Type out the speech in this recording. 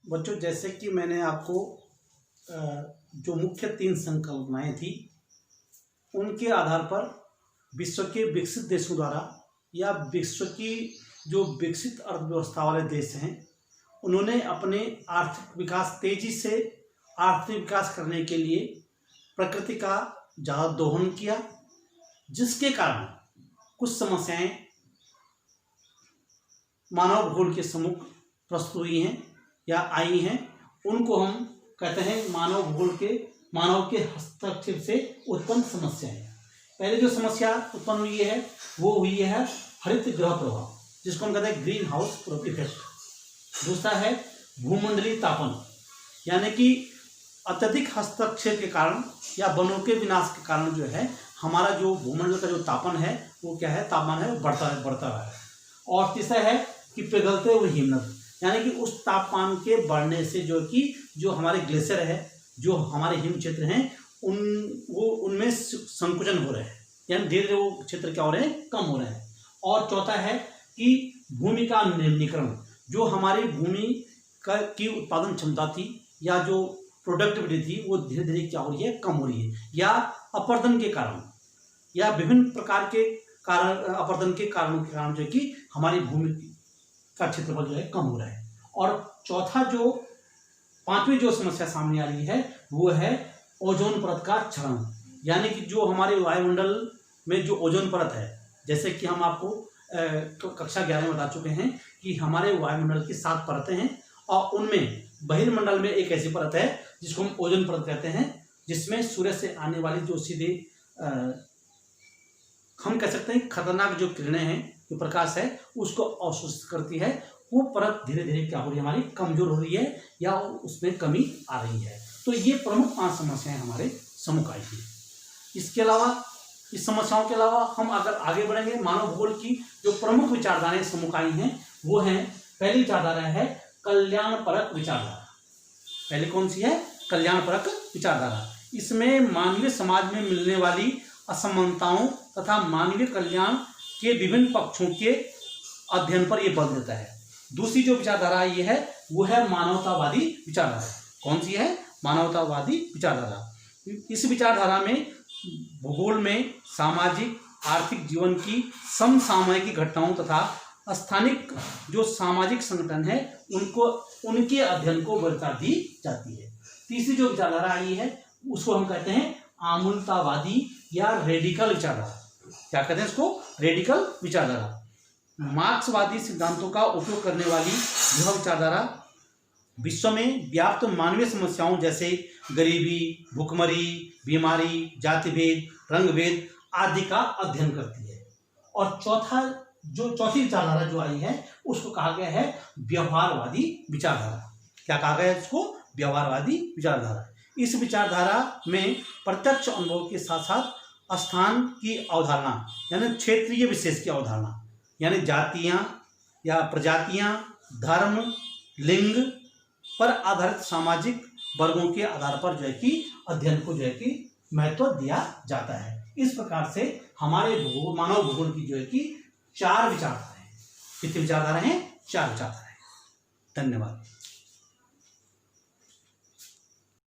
बच्चों, जैसे कि मैंने आपको जो मुख्य 3 संकल्पनाएं थी उनके आधार पर विश्व के विकसित देशों द्वारा या विश्व की जो विकसित अर्थव्यवस्था वाले देश हैं उन्होंने अपने आर्थिक विकास तेजी से आर्थिक विकास करने के लिए प्रकृति का ज़्यादा दोहन किया, जिसके कारण कुछ समस्याएं मानव भूगोल के सम्मुख प्रस्तुत हुई हैं या आई हैं। उनको हम कहते हैं मानव के हस्तक्षेप से उत्पन्न समस्याएं। पहले जो समस्या उत्पन्न हुई है वो हुई है हरित गृह प्रभाव, जिसको हम कहते हैं ग्रीन हाउस इफेक्ट। दूसरा है भूमंडलीय तापन, यानी कि अत्यधिक हस्तक्षेप के कारण या वनों के विनाश के कारण जो है हमारा जो भूमंडल का जो तापन है वो क्या है, तापमान है वो बढ़ता रहा है। और तीसरा है कि पिघलते हुए हिमनद, यानी कि उस तापमान के बढ़ने से जो हमारे ग्लेशियर है, जो हमारे हिम क्षेत्र हैं उनमें संकुचन हो रहे हैं, यानी धीरे धीरे वो क्षेत्र क्या हो रहे हैं, कम हो रहे हैं। और चौथा है कि भूमि का निम्नीकरण, जो हमारी भूमि की उत्पादन क्षमता थी या जो प्रोडक्टिविटी थी वो धीरे धीरे क्या हो रही है, कम हो रही है, या अपरदन के कारण या विभिन्न प्रकार के कारण अपरदन के कारणों के कारण जो है कि हमारी भूमि का क्षेत्रफल जो है कम हो रहा है। और चौथा जो पांचवी जो समस्या सामने आ रही है वो है ओजोन परत का क्षरण, यानी कि जो हमारे वायुमंडल में जो ओजोन परत है, जैसे कि हम आपको कक्षा 11 में बता चुके हैं कि हमारे वायुमंडल की 7 परतें हैं और उनमें बहिर्मंडल में एक ऐसी परत है जिसको हम ओजोन परत कहते हैं, जिसमें सूर्य से आने वाली जो सीधे हम कह सकते हैं खतरनाक जो किरणें हैं, जो प्रकाश है उसको अवशोषित करती है। वो परत धीरे धीरे क्या हो रही है, हमारी कमजोर हो रही है या उसमें कमी आ रही है। तो ये प्रमुख 5 समस्याएं हमारे सम्मुख आई थी। इसके अलावा इस समस्याओं के अलावा हम अगर आगे बढ़ेंगे, मानव भूगोल की जो प्रमुख विचारधाराएं सम्मुख आई हैं वो हैं, पहली विचारधारा है कल्याणपरक विचारधारा। पहले कौन सी है, कल्याणपरक विचारधारा। इसमें मानवीय समाज में मिलने वाली असमानताओं तथा मानवीय कल्याण के विभिन्न पक्षों के अध्ययन पर यह बल देता है। दूसरी जो विचारधारा ये है वो है मानवतावादी विचारधारा। कौन सी है, मानवतावादी विचारधारा। इस विचारधारा में भूगोल में सामाजिक आर्थिक जीवन की समसामयिक घटनाओं तथा स्थानिक जो सामाजिक संगठन है उनके अध्ययन को वरीयता दी जाती है। तीसरी जो विचारधारा आई है उसको हम कहते हैं आमूलतावादी या रेडिकल विचारधारा। क्या कहते हैं इसको, रेडिकल विचारधारा। मार्क्सवादी सिद्धांतों का उपयोग करने वाली यह विचारधारा विश्व में व्याप्त मानवीय समस्याओं जैसे गरीबी, भूखमरी, बीमारी, जातिभेद, रंगभेद आदि का अध्ययन करती है। और चौथी विचारधारा जो आई है उसको कहा गया है व्यवहारवादी विचारधारा। क्या कहा गया है इसको, व्यवहारवादी विचारधारा। इस विचारधारा में प्रत्यक्ष अनुभव के साथ साथ स्थान की अवधारणा यानी क्षेत्रीय विशेष की अवधारणा, यानी जातियां या प्रजातियां, धर्म, लिंग पर आधारित सामाजिक वर्गों के आधार पर जो है कि अध्ययन को जो है कि महत्व दिया जाता है। इस प्रकार से हमारे मानव भूगोल की जो है कि 4 विचारधाराएं हैं। कितनी विचारधाराएं हैं, 4 विचारधाराएं। धन्यवाद।